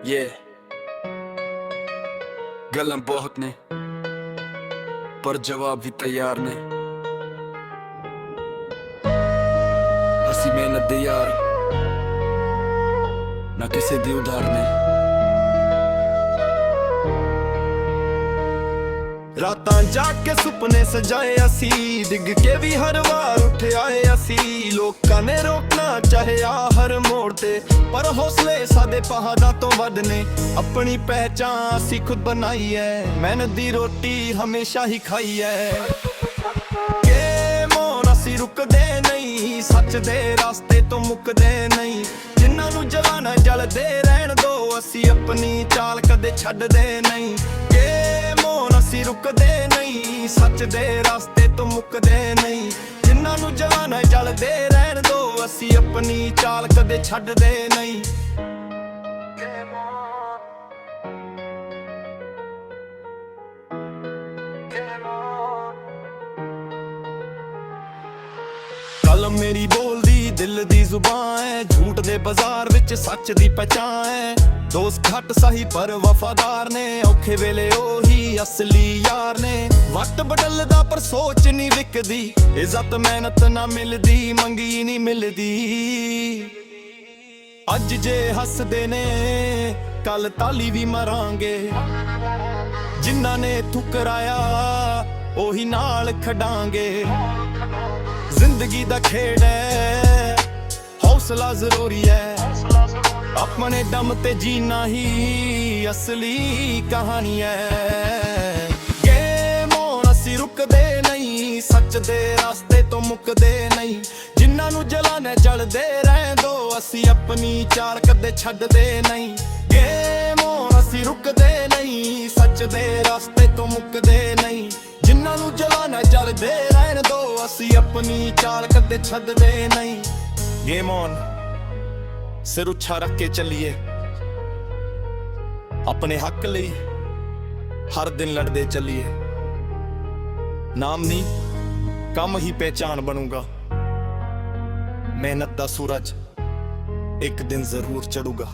ये गल्लां बहुत ने पर जवाब भी तैयार ने। असी मेहनत दे यार ना किसे दी उधार ने। रातां जाग के सुपने सजाए असी, डिग के भी हर वार उठ आए असी। लोकां ने रोकना चाहे हर मोड़ ते, पर हौसले साडे पहाड़ां तो वध ने। अपनी पहचान असी खुद बनाई है, मेहनत दी रोटी हमेशा ही खाई है। के मोन असी रुकदे नहीं, सच दे रास्ते तो मुकदे नहीं। जिन्हां नूं जलाना जलदे रहन दो, असी अपनी चाल कदे छड्डदे नहीं। के मोन असी रुकदे नहीं, सच दे रास्ते तो मुकदे नहीं। जिन्हां नूं जलाना जलदे रहन दो, असी अपनी चाल कदे छड्डदे नहीं। कलम मेरी बोलदी दिल दी जुबान है, झूठ दे बाजार विच सच दी पहचान है। दोस्त घट सही पर वफादार ने, औखे वेले ओही असली यार ने। वक्त बदलदा पर सोच नहीं विकदी, इज्जत मेहनत ना मिलदी, मंगी नहीं मिलदी। अज जे हसदे ने कल ताली भी मरांगे, जिन्हां ने ठुकराया ओही नाल खड़ांगे। जिंदगी दा खेड़ है, हौसला जरूरी है। अपने दम ते जीना ही असली कहानी है। ये मोन असी रुकदे नहीं, सच दे रास्ते तो मुकदे नहीं। जिन्हां नूं जलाने जलदे रहन दो, असी अपनी चाल कदे छड्डदे नहीं। ये मोन असी रुकदे नहीं, सच दे रास्ते तो मुकदे नहीं। जिन्हां नूं जलाने जलदे रहन दो, असी अपनी चाल कदे छड्डदे नहीं। गेम ऑन, सिर उच्छा रख के चलिए, अपने हक लई हर दिन लड़दे चलिए। नाम नहीं कम ही पहचान बनूंगा, मेहनत दा सूरज एक दिन जरूर चढ़ूगा।